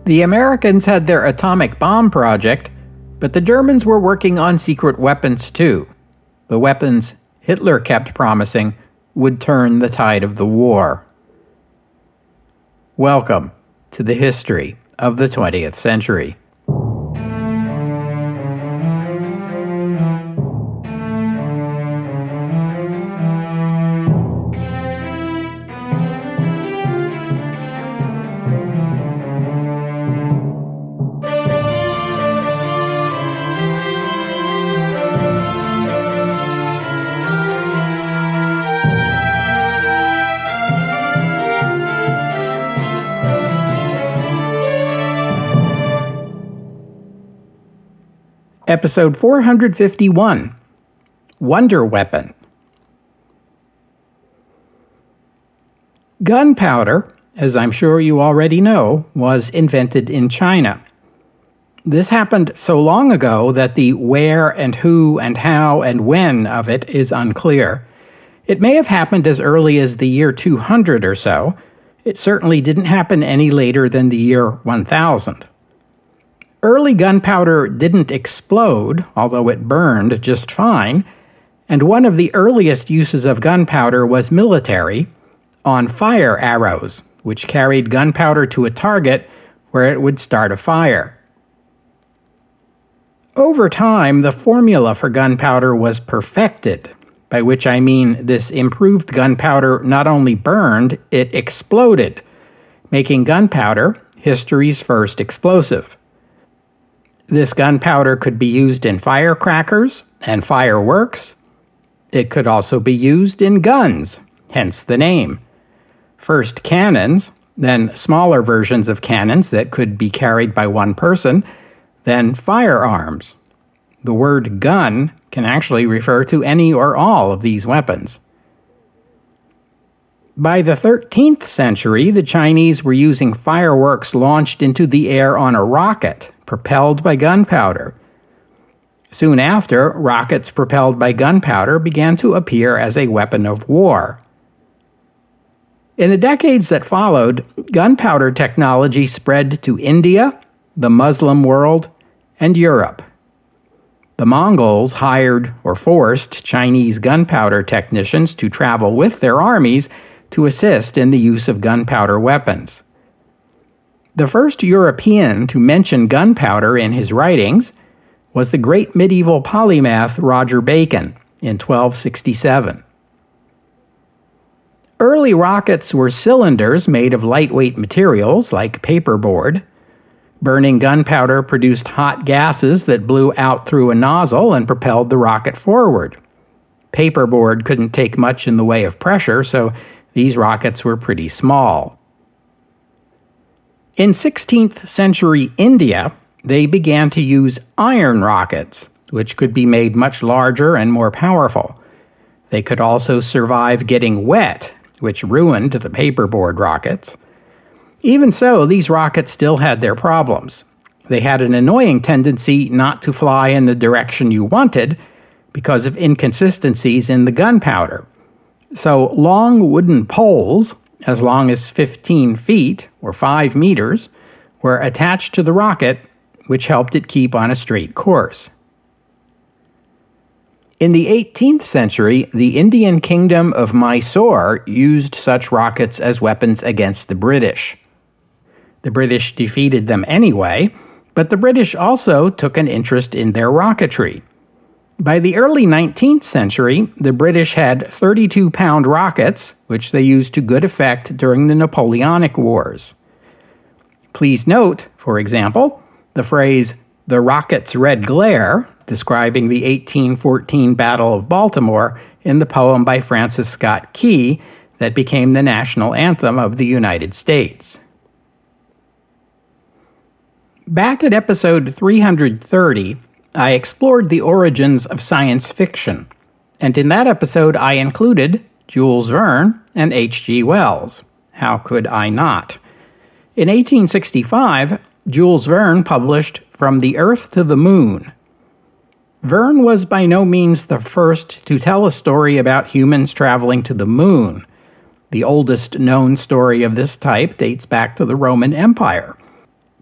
The Americans had their atomic bomb project, but the Germans were working on secret weapons too. The weapons Hitler kept promising would turn the tide of the war. Welcome to the history of the 20th century. Episode 451, Wonder Weapon. Gunpowder, as I'm sure you already know, was invented in China. This happened so long ago that the where and who and how and when of it is unclear. It may have happened as early as the year 200 or so. It certainly didn't happen any later than the year 1000. Early gunpowder didn't explode, although it burned just fine, and one of the earliest uses of gunpowder was military, on fire arrows, which carried gunpowder to a target where it would start a fire. Over time, the formula for gunpowder was perfected, by which I mean this improved gunpowder not only burned, it exploded, making gunpowder history's first explosive. This gunpowder could be used in firecrackers and fireworks. It could also be used in guns, hence the name. First cannons, then smaller versions of cannons that could be carried by one person, then firearms. The word gun can actually refer to any or all of these weapons. By the 13th century, the Chinese were using fireworks launched into the air on a rocket, propelled by gunpowder. Soon after, rockets propelled by gunpowder began to appear as a weapon of war. In the decades that followed, gunpowder technology spread to India, the Muslim world, and Europe. The Mongols hired or forced Chinese gunpowder technicians to travel with their armies to assist in the use of gunpowder weapons. The first European to mention gunpowder in his writings was the great medieval polymath Roger Bacon in 1267. Early rockets were cylinders made of lightweight materials like paperboard. Burning gunpowder produced hot gases that blew out through a nozzle and propelled the rocket forward. Paperboard couldn't take much in the way of pressure, so these rockets were pretty small. In 16th century India, they began to use iron rockets, which could be made much larger and more powerful. They could also survive getting wet, which ruined the paperboard rockets. Even so, these rockets still had their problems. They had an annoying tendency not to fly in the direction you wanted because of inconsistencies in the gunpowder. So long wooden poles, as long as 15 feet, or 5 meters, were attached to the rocket, which helped it keep on a straight course. In the 18th century, the Indian kingdom of Mysore used such rockets as weapons against the British. The British defeated them anyway, but the British also took an interest in their rocketry. By the early 19th century, the British had 32-pound rockets, which they used to good effect during the Napoleonic Wars. Please note, for example, the phrase, "the rocket's red glare," describing the 1814 Battle of Baltimore in the poem by Francis Scott Key that became the national anthem of the United States. Back at episode 330, I explored the origins of science fiction, and in that episode I included Jules Verne and H.G. Wells. How could I not? In 1865, Jules Verne published From the Earth to the Moon. Verne was by no means the first to tell a story about humans traveling to the moon. The oldest known story of this type dates back to the Roman Empire.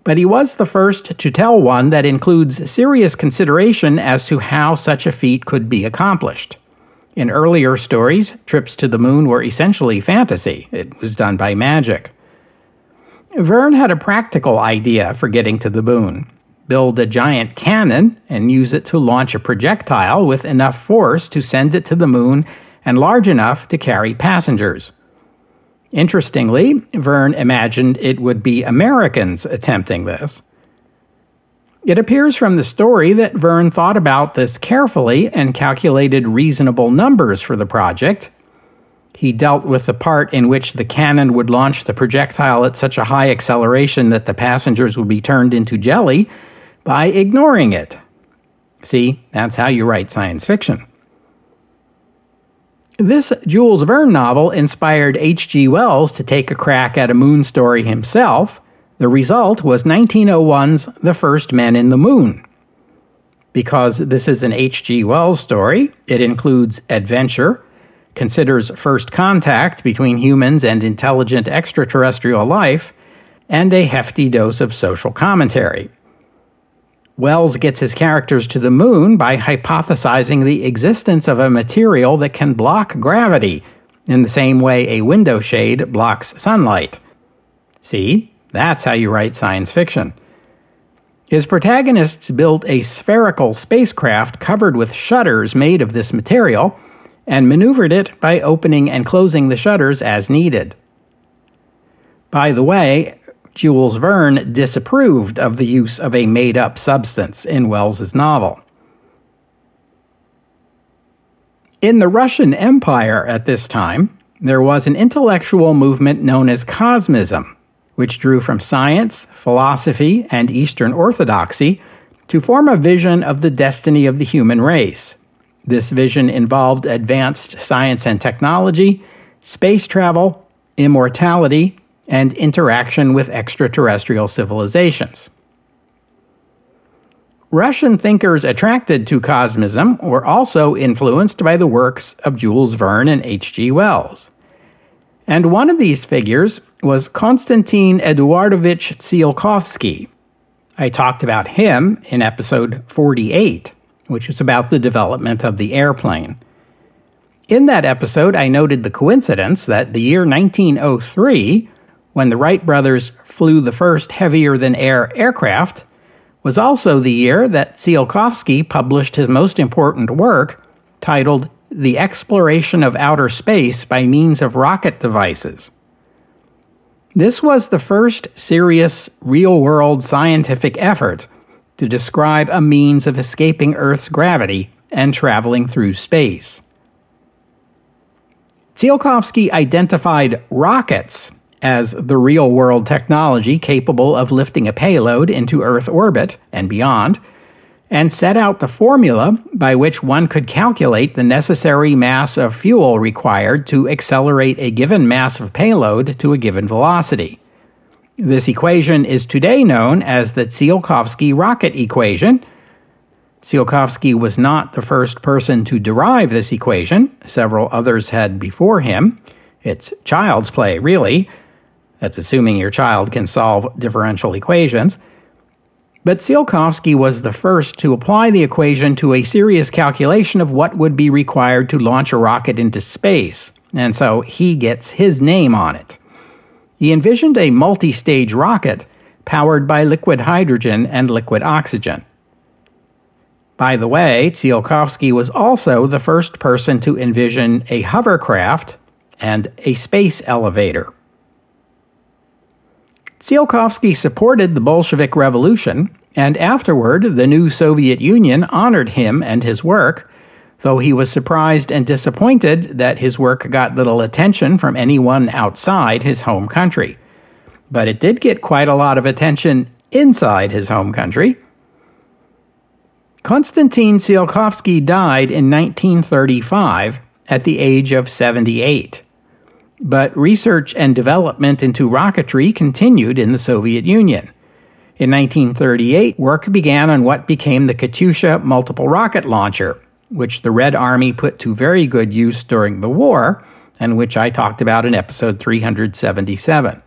but he was the first to tell one that includes serious consideration as to how such a feat could be accomplished. In earlier stories, trips to the moon were essentially fantasy. It was done by magic. Verne had a practical idea for getting to the moon: build a giant cannon and use it to launch a projectile with enough force to send it to the moon and large enough to carry passengers. Interestingly, Verne imagined it would be Americans attempting this. It appears from the story that Verne thought about this carefully and calculated reasonable numbers for the project. He dealt with the part in which the cannon would launch the projectile at such a high acceleration that the passengers would be turned into jelly by ignoring it. See, that's how you write science fiction. This Jules Verne novel inspired H.G. Wells to take a crack at a moon story himself. The result was 1901's The First Men in the Moon. Because this is an H.G. Wells story, it includes adventure, considers first contact between humans and intelligent extraterrestrial life, and a hefty dose of social commentary. Wells gets his characters to the moon by hypothesizing the existence of a material that can block gravity, in the same way a window shade blocks sunlight. See? That's how you write science fiction. His protagonists built a spherical spacecraft covered with shutters made of this material, and maneuvered it by opening and closing the shutters as needed. By the way, Jules Verne disapproved of the use of a made-up substance in Wells's novel. In the Russian Empire at this time, there was an intellectual movement known as Cosmism, which drew from science, philosophy, and Eastern Orthodoxy to form a vision of the destiny of the human race. This vision involved advanced science and technology, space travel, immortality, and interaction with extraterrestrial civilizations. Russian thinkers attracted to Cosmism were also influenced by the works of Jules Verne and H.G. Wells. And one of these figures was Konstantin Eduardovich Tsiolkovsky. I talked about him in episode 48, which was about the development of the airplane. In that episode, I noted the coincidence that the year 1903, when the Wright brothers flew the first heavier-than-air aircraft, was also the year that Tsiolkovsky published his most important work, titled The Exploration of Outer Space by Means of Rocket Devices. This was the first serious, real-world scientific effort to describe a means of escaping Earth's gravity and traveling through space. Tsiolkovsky identified rockets as the real-world technology capable of lifting a payload into Earth orbit and beyond, and set out the formula by which one could calculate the necessary mass of fuel required to accelerate a given mass of payload to a given velocity. This equation is today known as the Tsiolkovsky rocket equation. Tsiolkovsky was not the first person to derive this equation. Several others had before him. It's child's play, really. That's assuming your child can solve differential equations. But Tsiolkovsky was the first to apply the equation to a serious calculation of what would be required to launch a rocket into space, and so he gets his name on it. He envisioned a multi-stage rocket powered by liquid hydrogen and liquid oxygen. By the way, Tsiolkovsky was also the first person to envision a hovercraft and a space elevator. Tsiolkovsky supported the Bolshevik Revolution, and afterward the new Soviet Union honored him and his work, though he was surprised and disappointed that his work got little attention from anyone outside his home country. But it did get quite a lot of attention inside his home country. Konstantin Tsiolkovsky died in 1935 at the age of 78. But research and development into rocketry continued in the Soviet Union. In 1938, work began on what became the Katyusha multiple rocket launcher, which the Red Army put to very good use during the war, and which I talked about in episode 377.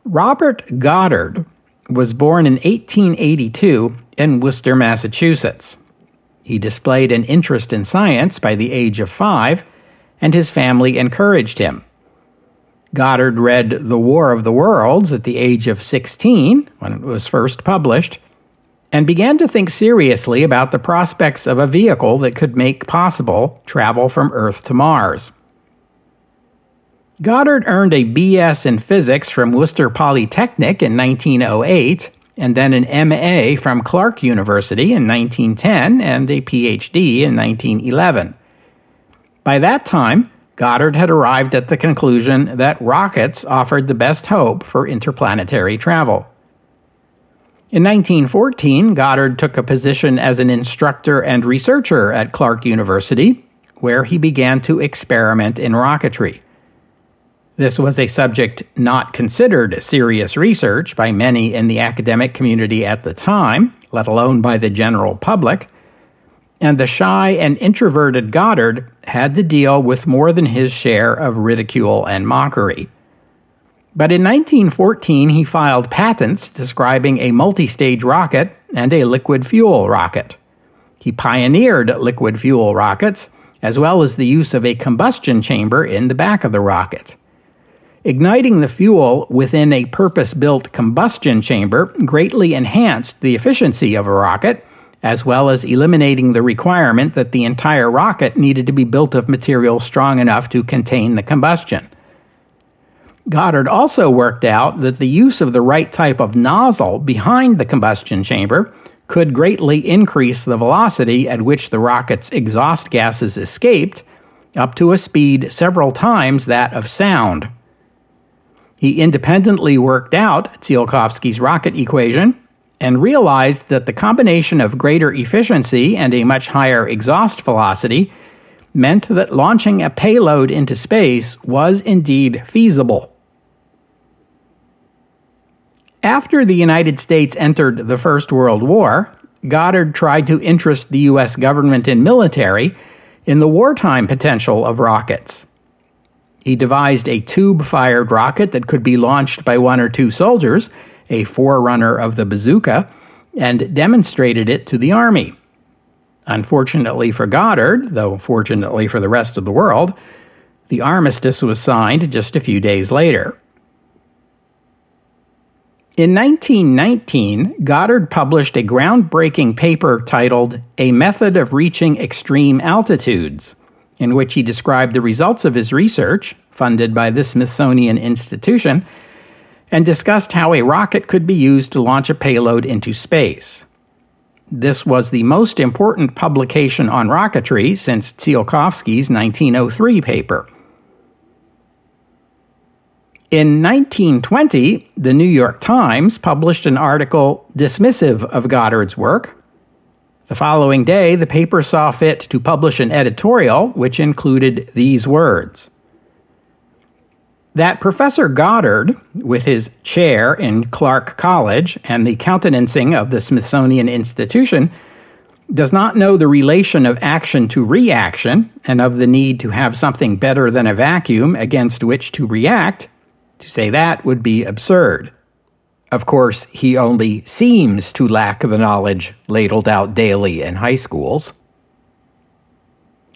Robert Goddard was born in 1882 in Worcester, Massachusetts. He displayed an interest in science by the age of 5, and his family encouraged him. Goddard read The War of the Worlds at the age of 16, when it was first published, and began to think seriously about the prospects of a vehicle that could make possible travel from Earth to Mars. Goddard earned a B.S. in physics from Worcester Polytechnic in 1908, and then an M.A. from Clark University in 1910 and a Ph.D. in 1911. By that time, Goddard had arrived at the conclusion that rockets offered the best hope for interplanetary travel. In 1914, Goddard took a position as an instructor and researcher at Clark University, where he began to experiment in rocketry. This was a subject not considered serious research by many in the academic community at the time, let alone by the general public, and the shy and introverted Goddard had to deal with more than his share of ridicule and mockery. But in 1914, he filed patents describing a multi-stage rocket and a liquid fuel rocket. He pioneered liquid fuel rockets, as well as the use of a combustion chamber in the back of the rocket. Igniting the fuel within a purpose-built combustion chamber greatly enhanced the efficiency of a rocket, as well as eliminating the requirement that the entire rocket needed to be built of material strong enough to contain the combustion. Goddard also worked out that the use of the right type of nozzle behind the combustion chamber could greatly increase the velocity at which the rocket's exhaust gases escaped, up to a speed several times that of sound. He independently worked out Tsiolkovsky's rocket equation and realized that the combination of greater efficiency and a much higher exhaust velocity meant that launching a payload into space was indeed feasible. After the United States entered the First World War, Goddard tried to interest the U.S. government and military in the wartime potential of rockets. He devised a tube-fired rocket that could be launched by 1 or 2 soldiers, a forerunner of the bazooka, and demonstrated it to the Army. Unfortunately for Goddard, though fortunately for the rest of the world, the armistice was signed just a few days later. In 1919, Goddard published a groundbreaking paper titled A Method of Reaching Extreme Altitudes, in which he described the results of his research, funded by the Smithsonian Institution, and discussed how a rocket could be used to launch a payload into space. This was the most important publication on rocketry since Tsiolkovsky's 1903 paper. In 1920, the New York Times published an article dismissive of Goddard's work. The following day, the paper saw fit to publish an editorial which included these words: that Professor Goddard, with his chair in Clark College and the countenancing of the Smithsonian Institution, does not know the relation of action to reaction and of the need to have something better than a vacuum against which to react, to say that would be absurd. Of course, he only seems to lack the knowledge ladled out daily in high schools.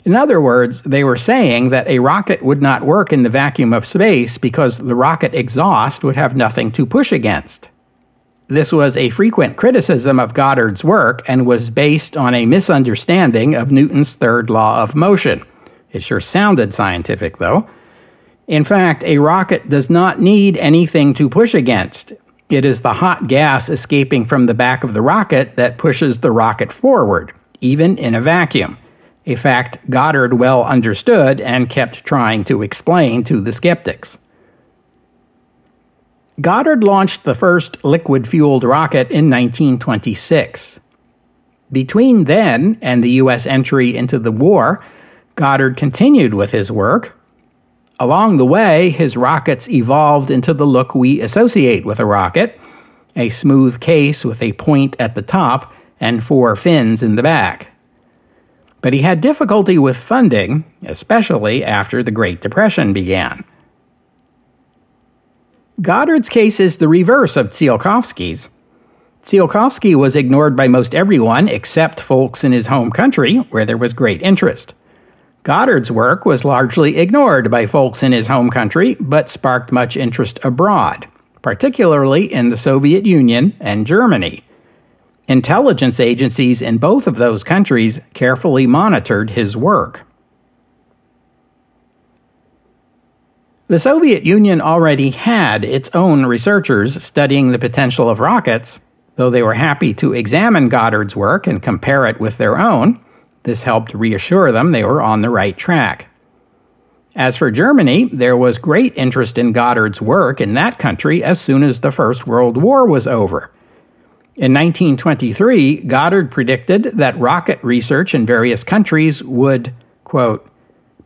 In other words, they were saying that a rocket would not work in the vacuum of space because the rocket exhaust would have nothing to push against. This was a frequent criticism of Goddard's work and was based on a misunderstanding of Newton's third law of motion. It sure sounded scientific, though. In fact, a rocket does not need anything to push against. It is the hot gas escaping from the back of the rocket that pushes the rocket forward, even in a vacuum, a fact Goddard well understood and kept trying to explain to the skeptics. Goddard launched the first liquid-fueled rocket in 1926. Between then and the U.S. entry into the war, Goddard continued with his work. Along the way, his rockets evolved into the look we associate with a rocket, a smooth case with a point at the top and 4 fins in the back. But he had difficulty with funding, especially after the Great Depression began. Goddard's case is the reverse of Tsiolkovsky's. Tsiolkovsky was ignored by most everyone except folks in his home country, where there was great interest. Goddard's work was largely ignored by folks in his home country, but sparked much interest abroad, particularly in the Soviet Union and Germany. Intelligence agencies in both of those countries carefully monitored his work. The Soviet Union already had its own researchers studying the potential of rockets. Though they were happy to examine Goddard's work and compare it with their own, this helped reassure them they were on the right track. As for Germany, there was great interest in Goddard's work in that country as soon as the First World War was over. In 1923, Goddard predicted that rocket research in various countries would, quote,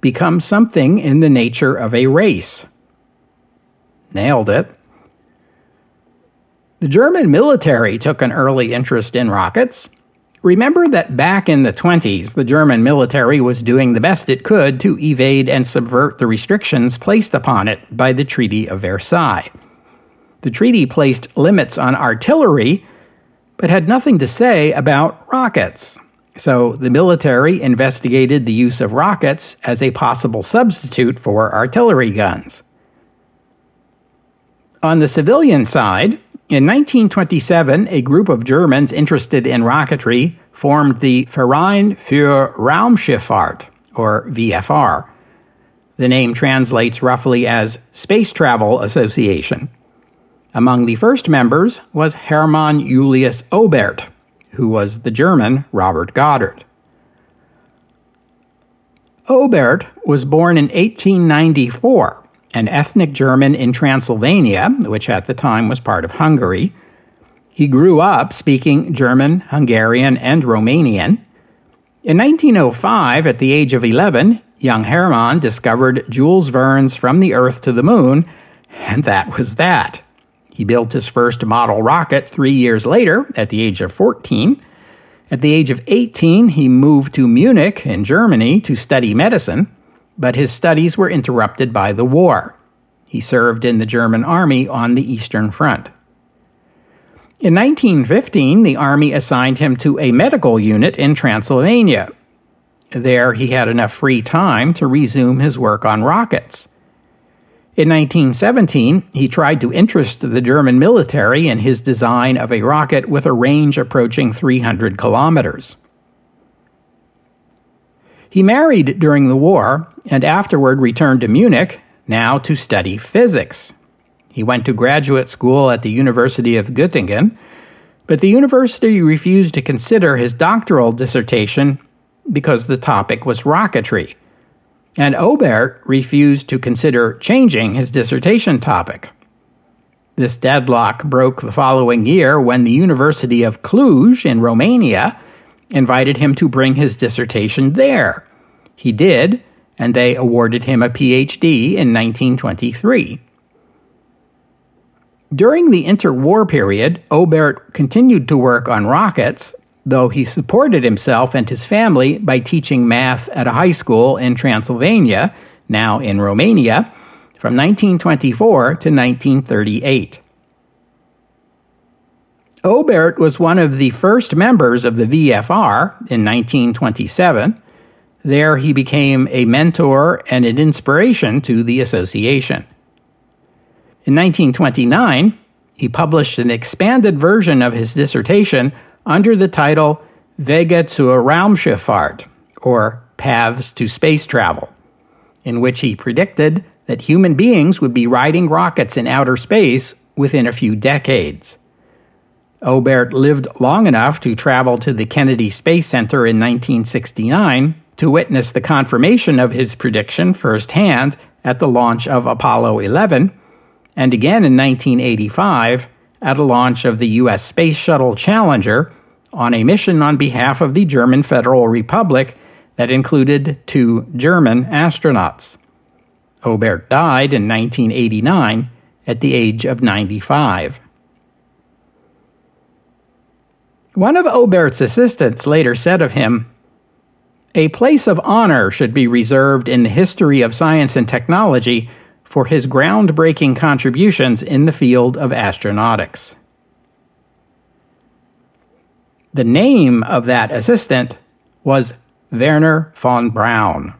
become something in the nature of a race. Nailed it. The German military took an early interest in rockets. Remember that back in the 1920s, the German military was doing the best it could to evade and subvert the restrictions placed upon it by the Treaty of Versailles. The treaty placed limits on artillery, but had nothing to say about rockets. So the military investigated the use of rockets as a possible substitute for artillery guns. On the civilian side, in 1927, a group of Germans interested in rocketry formed the Verein für Raumschifffahrt, or VFR. The name translates roughly as Space Travel Association. Among the first members was Hermann Julius Obert, who was the German Robert Goddard. Obert was born in 1894, an ethnic German in Transylvania, which at the time was part of Hungary. He grew up speaking German, Hungarian, and Romanian. In 1905, at the age of 11, young Hermann discovered Jules Verne's From the Earth to the Moon, and that was that. He built his first model rocket 3 years later, at the age of 14. At the age of 18, he moved to Munich in Germany to study medicine, but his studies were interrupted by the war. He served in the German army on the Eastern Front. In 1915, the army assigned him to a medical unit in Transylvania. There, he had enough free time to resume his work on rockets. In 1917, he tried to interest the German military in his design of a rocket with a range approaching 300 kilometers. He married during the war and afterward returned to Munich, now to study physics. He went to graduate school at the University of Göttingen, but the university refused to consider his doctoral dissertation because the topic was rocketry, and Obert refused to consider changing his dissertation topic. This deadlock broke the following year when the University of Cluj in Romania invited him to bring his dissertation there. He did, and they awarded him a PhD in 1923. During the interwar period, Obert continued to work on rockets, though he supported himself and his family by teaching math at a high school in Transylvania, now in Romania, from 1924 to 1938. Obert was one of the first members of the VFR in 1927. There he became a mentor and an inspiration to the association. In 1929, he published an expanded version of his dissertation under the title Wege zur Raumschifffahrt, or Paths to Space Travel, in which he predicted that human beings would be riding rockets in outer space within a few decades. Obert lived long enough to travel to the Kennedy Space Center in 1969 to witness the confirmation of his prediction firsthand at the launch of Apollo 11, and again in 1985 at a launch of the U.S. Space Shuttle Challenger on a mission on behalf of the German Federal Republic that included 2 German astronauts. Obert died in 1989 at the age of 95. One of Obert's assistants later said of him, "A place of honor should be reserved in the history of science and technology for his groundbreaking contributions in the field of astronautics. The name of that assistant was Wernher von Braun.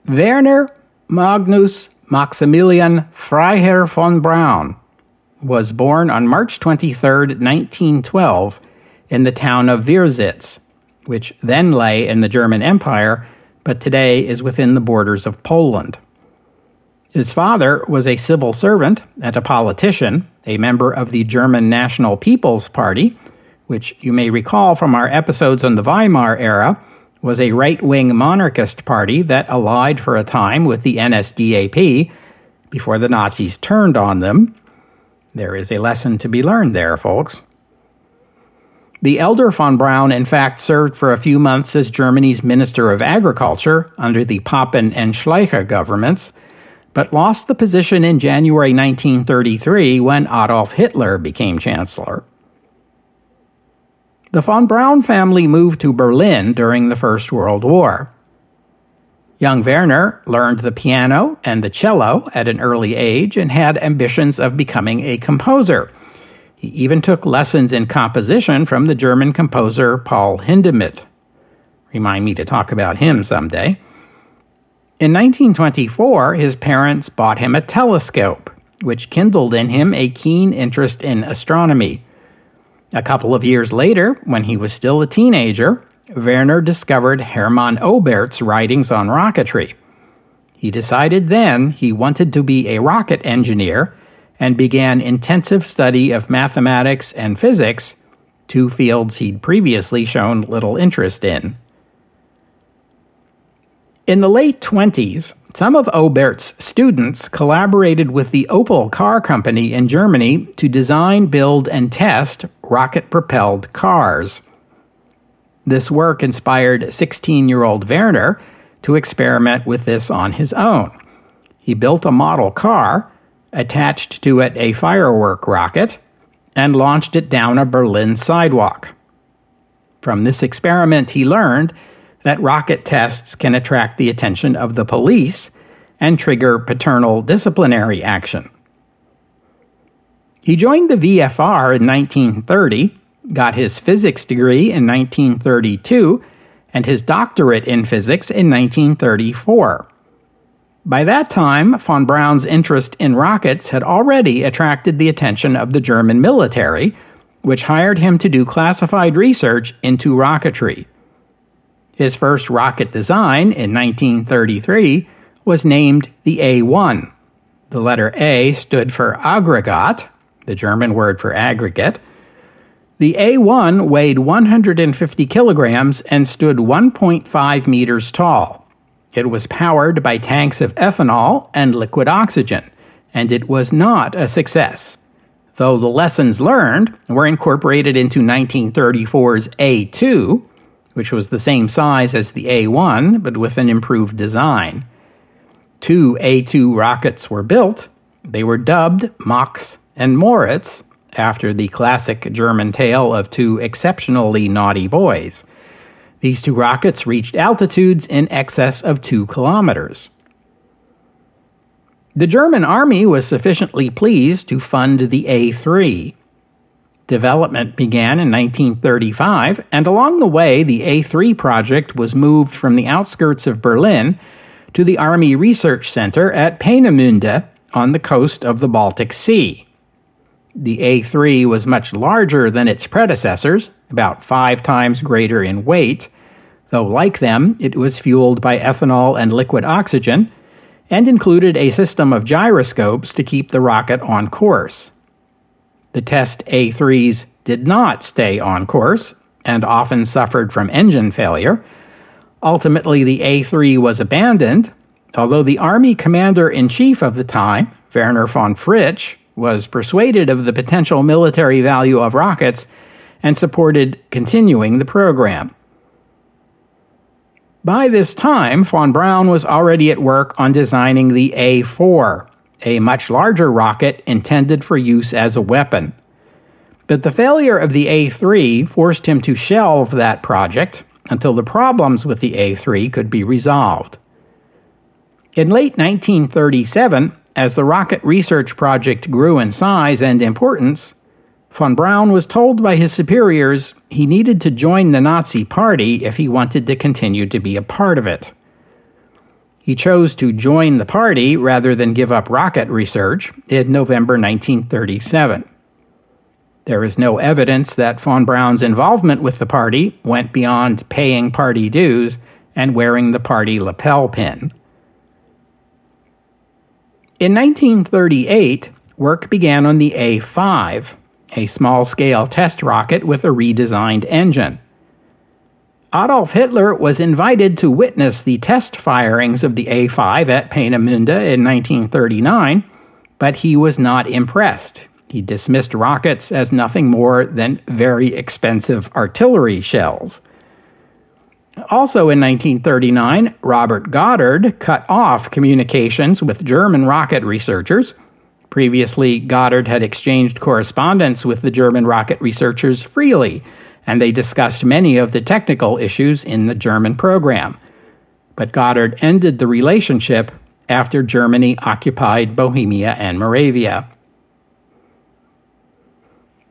Werner Magnus Maximilian Freiherr von Braun was born on March 23, 1912, in the town of Wierzitz, which then lay in the German Empire, but today is within the borders of Poland. His father was a civil servant and a politician, a member of the German National People's Party, which you may recall from our episodes on the Weimar era, was a right-wing monarchist party that allied for a time with the NSDAP before the Nazis turned on them. There is a lesson to be learned there, folks. The elder von Braun, in fact, served for a few months as Germany's Minister of Agriculture under the Papen and Schleicher governments, but lost the position in January 1933 when Adolf Hitler became Chancellor. The von Braun family moved to Berlin during the First World War. Young Werner learned the piano and the cello at an early age and had ambitions of becoming a composer. He even took lessons in composition from the German composer Paul Hindemith. Remind me to talk about him someday. In 1924, his parents bought him a telescope, which kindled in him a keen interest in astronomy. A couple of years later, when he was still a teenager, Werner discovered Hermann Oberth's writings on rocketry. He decided then he wanted to be a rocket engineer and began intensive study of mathematics and physics, two fields he'd previously shown little interest in. In the late 1920s, some of Oberth's students collaborated with the Opel car company in Germany to design, build, and test rocket-propelled cars. This work inspired 16-year-old Werner to experiment with this on his own. He built a model car, attached to it a firework rocket, and launched it down a Berlin sidewalk. From this experiment, he learned that rocket tests can attract the attention of the police and trigger paternal disciplinary action. He joined the VFR in 1930, got his physics degree in 1932, and his doctorate in physics in 1934. By that time, von Braun's interest in rockets had already attracted the attention of the German military, which hired him to do classified research into rocketry. His first rocket design, in 1933, was named the A-1. The letter A stood for Aggregat, the German word for aggregate. The A-1 weighed 150 kilograms and stood 1.5 meters tall. It was powered by tanks of ethanol and liquid oxygen, and it was not a success, though the lessons learned were incorporated into 1934's A-2, which was the same size as the A-1, but with an improved design. 2 A-2 rockets were built. They were dubbed Max and Moritz, after the classic German tale of two exceptionally naughty boys. These two rockets reached altitudes in excess of 2 kilometers. The German army was sufficiently pleased to fund the A-3. Development began in 1935, and along the way, the A3 project was moved from the outskirts of Berlin to the Army Research Center at Peenemünde on the coast of the Baltic Sea. The A3 was much larger than its predecessors, about 5 times greater in weight, though like them, it was fueled by ethanol and liquid oxygen, and included a system of gyroscopes to keep the rocket on course. The test A3s did not stay on course, and often suffered from engine failure. Ultimately, the A3 was abandoned, although the Army Commander-in-Chief of the time, Wernher von Fritsch, was persuaded of the potential military value of rockets and supported continuing the program. By this time, von Braun was already at work on designing the A4, a much larger rocket intended for use as a weapon. But the failure of the A3 forced him to shelve that project until the problems with the A3 could be resolved. In late 1937, as the rocket research project grew in size and importance, von Braun was told by his superiors he needed to join the Nazi Party if he wanted to continue to be a part of it. He chose to join the party rather than give up rocket research in November 1937. There is no evidence that von Braun's involvement with the party went beyond paying party dues and wearing the party lapel pin. In 1938, work began on the A5, a small-scale test rocket with a redesigned engine. Adolf Hitler was invited to witness the test firings of the A5 at Peenemünde in 1939, but he was not impressed. He dismissed rockets as nothing more than very expensive artillery shells. Also in 1939, Robert Goddard cut off communications with German rocket researchers. Previously, Goddard had exchanged correspondence with the German rocket researchers freely, and they discussed many of the technical issues in the German program. But Goddard ended the relationship after Germany occupied Bohemia and Moravia.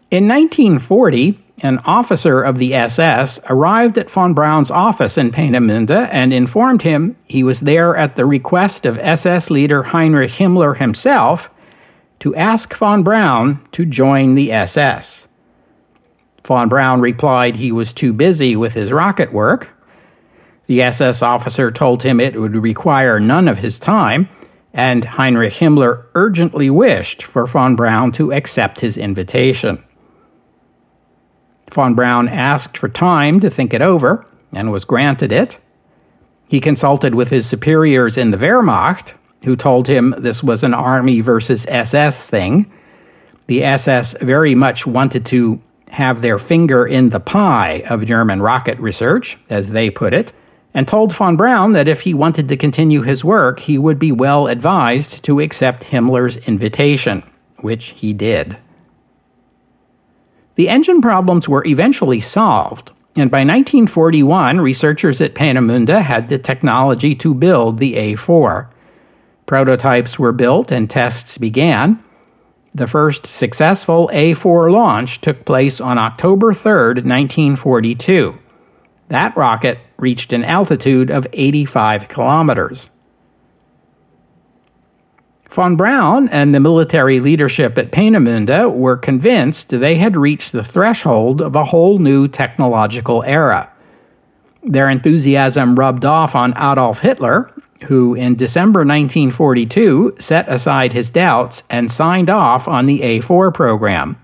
In 1940, an officer of the SS arrived at von Braun's office in Peenemünde and informed him he was there at the request of SS leader Heinrich Himmler himself to ask von Braun to join the SS. Von Braun replied he was too busy with his rocket work. The SS officer told him it would require none of his time, and Heinrich Himmler urgently wished for von Braun to accept his invitation. Von Braun asked for time to think it over, and was granted it. He consulted with his superiors in the Wehrmacht, who told him this was an Army versus SS thing. The SS very much wanted to have their finger in the pie of German rocket research, as they put it, and told von Braun that if he wanted to continue his work, he would be well advised to accept Himmler's invitation, which he did. The engine problems were eventually solved, and by 1941, researchers at Peenemünde had the technology to build the A4. Prototypes were built and tests began. The first successful A4 launch took place on October 3, 1942. That rocket reached an altitude of 85 kilometers. Von Braun and the military leadership at Peenemünde were convinced they had reached the threshold of a whole new technological era. Their enthusiasm rubbed off on Adolf Hitler, who in December 1942 set aside his doubts and signed off on the A4 program.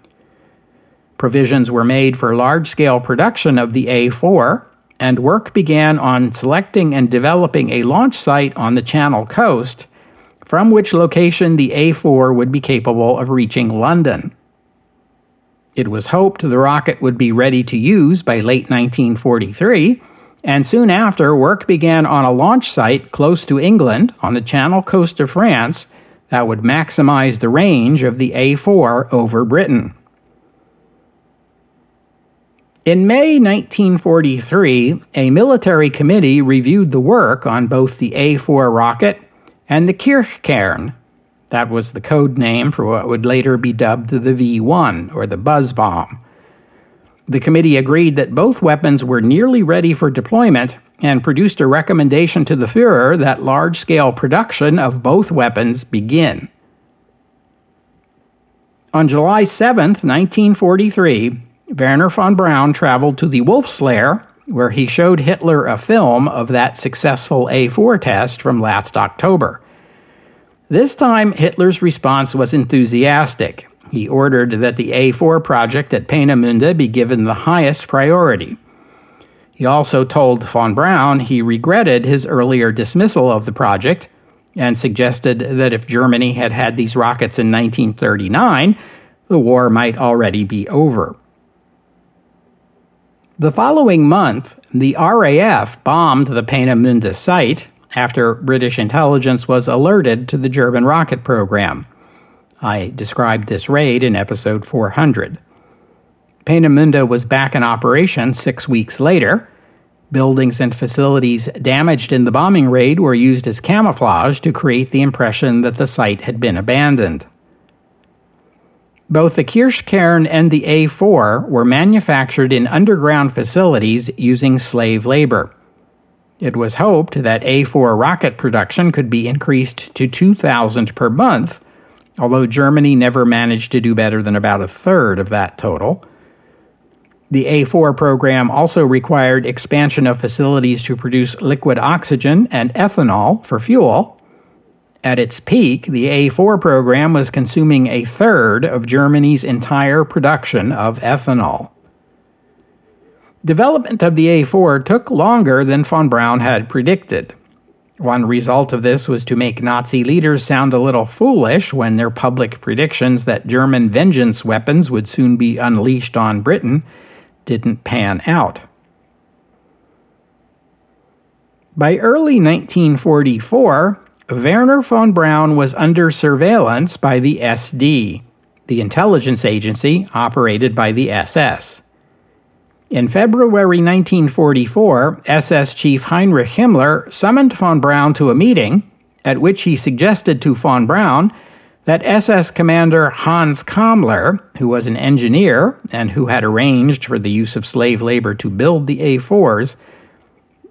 Provisions were made for large-scale production of the A4, and work began on selecting and developing a launch site on the Channel coast, from which location the A4 would be capable of reaching London. It was hoped the rocket would be ready to use by late 1943, and soon after, work began on a launch site close to England on the Channel coast of France that would maximize the range of the A4 over Britain. In May 1943, a military committee reviewed the work on both the A4 rocket and the Kirchkern, That was the code name for what would later be dubbed the V-1, or the buzz bomb. The committee agreed that both weapons were nearly ready for deployment and produced a recommendation to the Führer that large-scale production of both weapons begin. On July 7, 1943, Wernher von Braun traveled to the Wolf's Lair, where he showed Hitler a film of that successful A4 test from last October. This time, Hitler's response was enthusiastic. He ordered that the A4 project at Peenemünde be given the highest priority. He also told von Braun he regretted his earlier dismissal of the project and suggested that if Germany had had these rockets in 1939, the war might already be over. The following month, the RAF bombed the Peenemünde site after British intelligence was alerted to the German rocket program. I described this raid in episode 400. Peenemünde was back in operation 6 weeks later. Buildings and facilities damaged in the bombing raid were used as camouflage to create the impression that the site had been abandoned. Both the Kirschkern and the A4 were manufactured in underground facilities using slave labor. It was hoped that A4 rocket production could be increased to 2,000 per month, although Germany never managed to do better than about a third of that total. The A4 program also required expansion of facilities to produce liquid oxygen and ethanol for fuel. At its peak, the A4 program was consuming a third of Germany's entire production of ethanol. Development of the A4 took longer than von Braun had predicted. One result of this was to make Nazi leaders sound a little foolish when their public predictions that German vengeance weapons would soon be unleashed on Britain didn't pan out. By early 1944, Wernher von Braun was under surveillance by the SD, the intelligence agency operated by the SS. In February 1944, SS Chief Heinrich Himmler summoned von Braun to a meeting, at which he suggested to von Braun that SS Commander Hans Kammler, who was an engineer and who had arranged for the use of slave labor to build the A4s,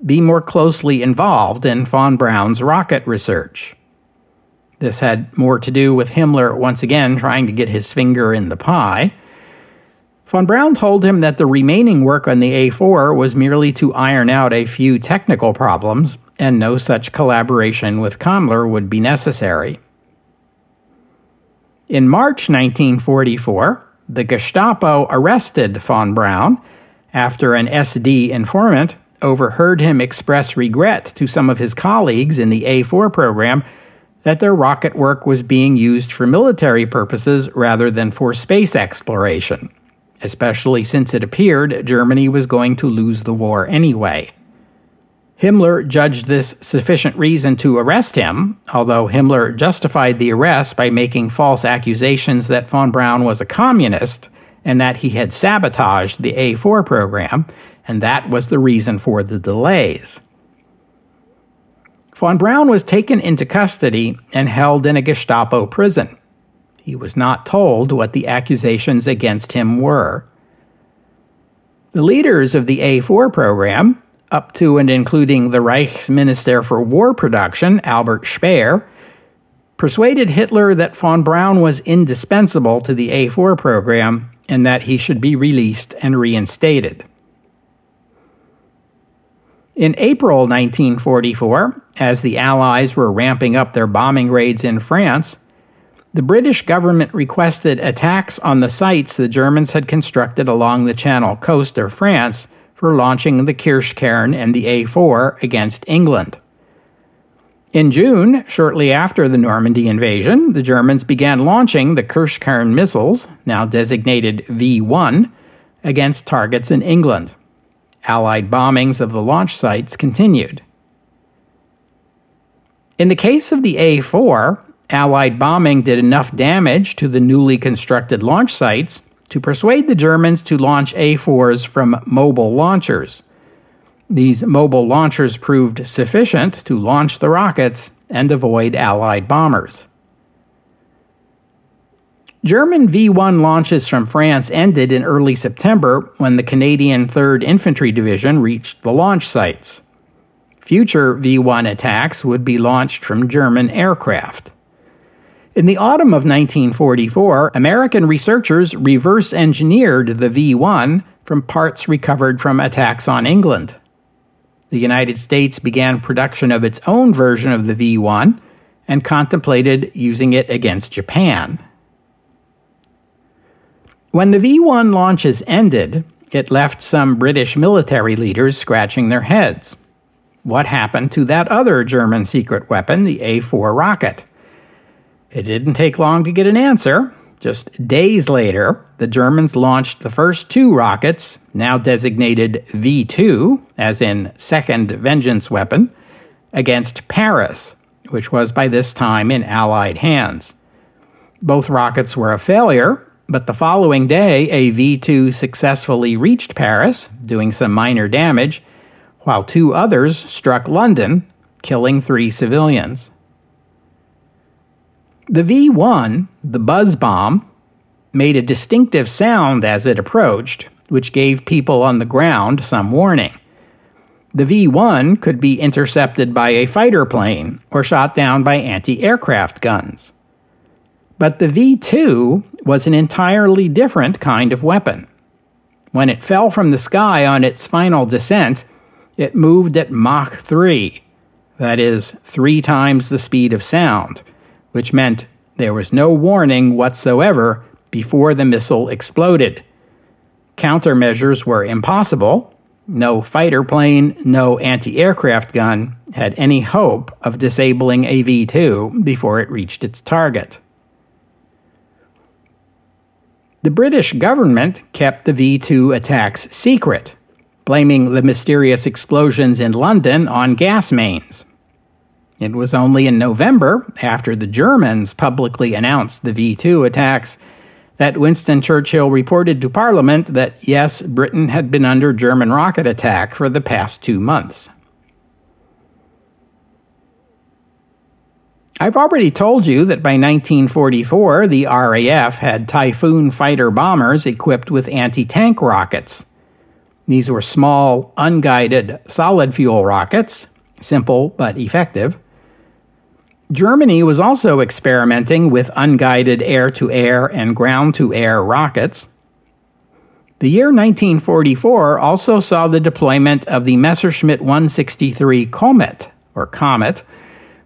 be more closely involved in von Braun's rocket research. This had more to do with Himmler once again trying to get his finger in the pie. Von Braun told him that the remaining work on the A4 was merely to iron out a few technical problems, and no such collaboration with Kammler would be necessary. In March 1944, the Gestapo arrested von Braun after an SD informant overheard him express regret to some of his colleagues in the A4 program that their rocket work was being used for military purposes rather than for space exploration, especially since it appeared Germany was going to lose the war anyway. Himmler judged this sufficient reason to arrest him, although Himmler justified the arrest by making false accusations that von Braun was a communist and that he had sabotaged the A4 program, and that was the reason for the delays. Von Braun was taken into custody and held in a Gestapo prison. He was not told what the accusations against him were. The leaders of the A4 program, up to and including the Reichsminister for War Production, Albert Speer, persuaded Hitler that von Braun was indispensable to the A4 program and that he should be released and reinstated. In April 1944, as the Allies were ramping up their bombing raids in France, the British government requested attacks on the sites the Germans had constructed along the Channel coast of France for launching the Kirschkern and the A4 against England. In June, shortly after the Normandy invasion, the Germans began launching the Kirschkern missiles, now designated V-1, against targets in England. Allied bombings of the launch sites continued. In the case of the A4, Allied bombing did enough damage to the newly constructed launch sites to persuade the Germans to launch A4s from mobile launchers. These mobile launchers proved sufficient to launch the rockets and avoid Allied bombers. German V-1 launches from France ended in early September when the Canadian 3rd Infantry Division reached the launch sites. Future V-1 attacks would be launched from German aircraft. In the autumn of 1944, American researchers reverse-engineered the V-1 from parts recovered from attacks on England. The United States began production of its own version of the V-1 and contemplated using it against Japan. When the V-1 launches ended, it left some British military leaders scratching their heads. What happened to that other German secret weapon, the A-4 rocket? It didn't take long to get an answer. Just days later, the Germans launched the first 2 rockets, now designated V-2, as in Second Vengeance Weapon, against Paris, which was by this time in Allied hands. Both rockets were a failure, but the following day, a V-2 successfully reached Paris, doing some minor damage, while 2 others struck London, killing 3 civilians. The V-1, the buzz bomb, made a distinctive sound as it approached, which gave people on the ground some warning. The V-1 could be intercepted by a fighter plane or shot down by anti-aircraft guns. But the V-2 was an entirely different kind of weapon. When it fell from the sky on its final descent, it moved at Mach 3, that is, 3 times the speed of sound, which meant there was no warning whatsoever before the missile exploded. Countermeasures were impossible. No fighter plane, no anti-aircraft gun had any hope of disabling a V-2 before it reached its target. The British government kept the V-2 attacks secret, blaming the mysterious explosions in London on gas mains. It was only in November, after the Germans publicly announced the V-2 attacks, that Winston Churchill reported to Parliament that, yes, Britain had been under German rocket attack for the past 2 months. I've already told you that by 1944, the RAF had Typhoon fighter bombers equipped with anti-tank rockets. These were small, unguided, solid-fuel rockets, simple but effective. Germany was also experimenting with unguided air-to-air and ground-to-air rockets. The year 1944 also saw the deployment of the Messerschmitt 163 Comet,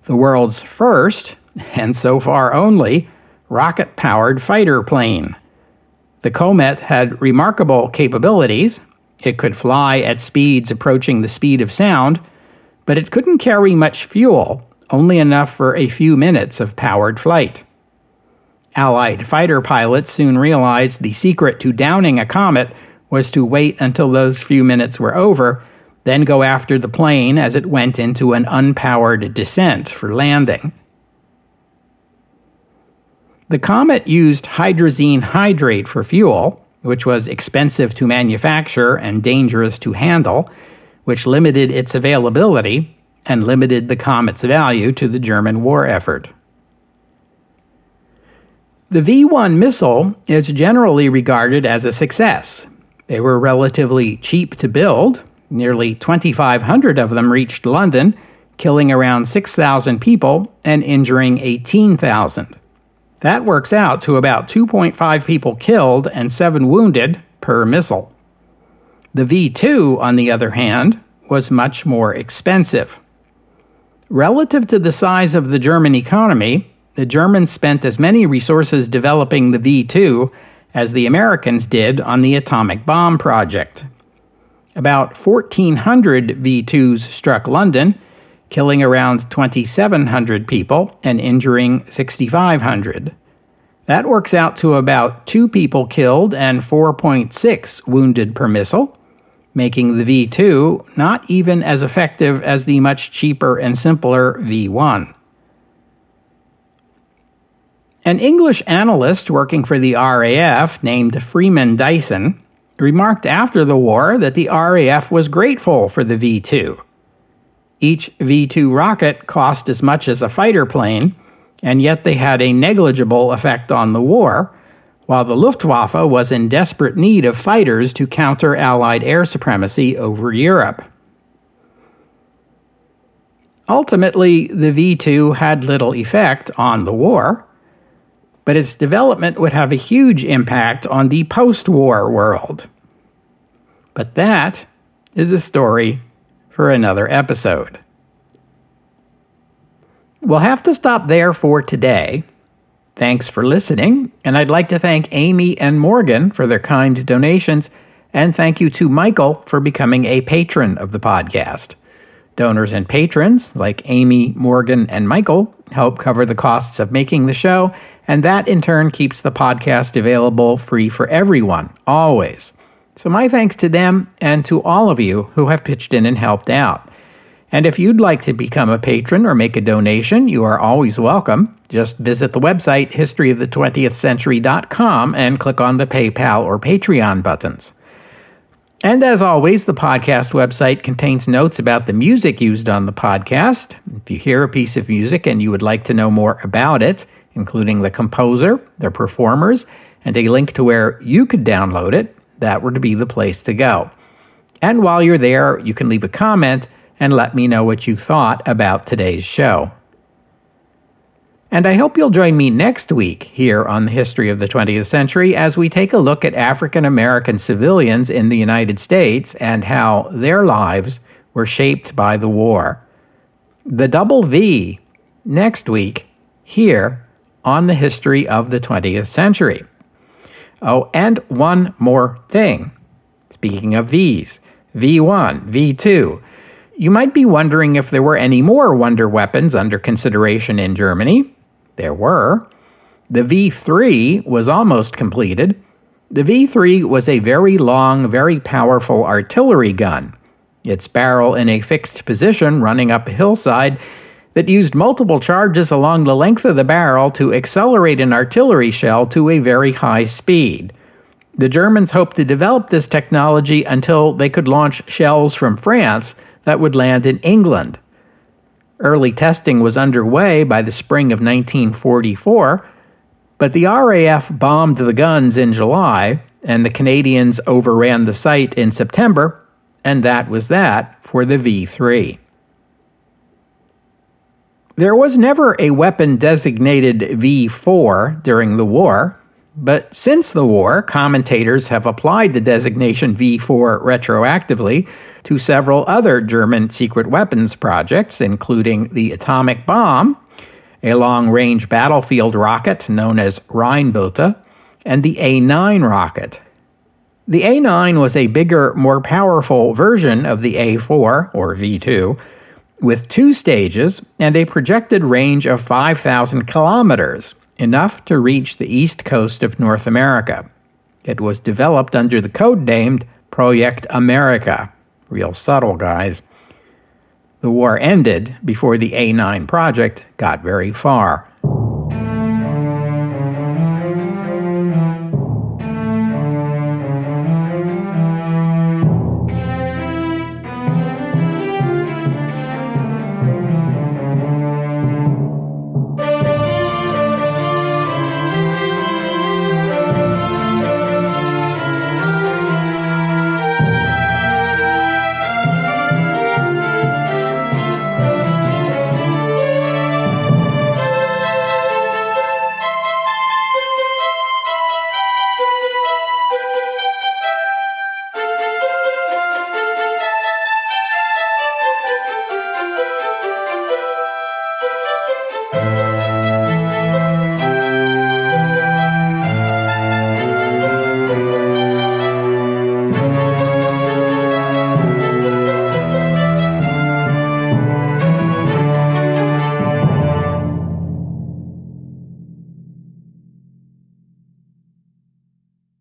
the world's first, and so far only, rocket-powered fighter plane. The Comet had remarkable capabilities. It could fly at speeds approaching the speed of sound, but it couldn't carry much fuel, only enough for a few minutes of powered flight. Allied fighter pilots soon realized the secret to downing a comet was to wait until those few minutes were over, then go after the plane as it went into an unpowered descent for landing. The Comet used hydrazine hydrate for fuel, which was expensive to manufacture and dangerous to handle, which limited its availability and limited the Comet's value to the German war effort. The V-1 missile is generally regarded as a success. They were relatively cheap to build. Nearly 2,500 of them reached London, killing around 6,000 people and injuring 18,000. That works out to about 2.5 people killed and 7 wounded per missile. The V-2, on the other hand, was much more expensive. Relative to the size of the German economy, the Germans spent as many resources developing the V-2 as the Americans did on the atomic bomb project. About 1,400 V-2s struck London, killing around 2,700 people and injuring 6,500. That works out to about 2 people killed and 4.6 wounded per missile, making the V-2 not even as effective as the much cheaper and simpler V-1. An English analyst working for the RAF named Freeman Dyson remarked after the war that the RAF was grateful for the V-2. Each V-2 rocket cost as much as a fighter plane, and yet they had a negligible effect on the war, while the Luftwaffe was in desperate need of fighters to counter Allied air supremacy over Europe. Ultimately, the V-2 had little effect on the war, but its development would have a huge impact on the post-war world. But that is a story for another episode. We'll have to stop there for today. Thanks for listening, and I'd like to thank Amy and Morgan for their kind donations, and thank you to Michael for becoming a patron of the podcast. Donors and patrons, like Amy, Morgan, and Michael, help cover the costs of making the show, and that in turn keeps the podcast available free for everyone, always. So my thanks to them and to all of you who have pitched in and helped out. And if you'd like to become a patron or make a donation, you are always welcome. Just visit the website historyofthe20thcentury.com and click on the PayPal or Patreon buttons. And as always, the podcast website contains notes about the music used on the podcast. If you hear a piece of music and you would like to know more about it, including the composer, their performers, and a link to where you could download it, that would be the place to go. And while you're there, you can leave a comment and let me know what you thought about today's show. And I hope you'll join me next week here on the History of the 20th Century as we take a look at African American civilians in the United States and how their lives were shaped by the war. The double V next week here on the History of the 20th Century. Oh, and one more thing. Speaking of Vs, V1, V2. You might be wondering if there were any more wonder weapons under consideration in Germany. There were. The V3 was almost completed. The V3 was a very long, very powerful artillery gun, its barrel in a fixed position running up a hillside that used multiple charges along the length of the barrel to accelerate an artillery shell to a very high speed. The Germans hoped to develop this technology until they could launch shells from France that would land in England. Early testing was underway by the spring of 1944, but the RAF bombed the guns in July, and the Canadians overran the site in September, and that was that for the V3. There was never a weapon designated V4 during the war, but since the war, commentators have applied the designation V4 retroactively to several other German secret weapons projects, including the atomic bomb, a long-range battlefield rocket known as Rheinbote, and the A9 rocket. The A9 was a bigger, more powerful version of the A4, or V2, with 2 stages and a projected range of 5,000 kilometers, enough to reach the east coast of North America. It was developed under the code named Project America. Real subtle, guys. The war ended before the A9 project got very far.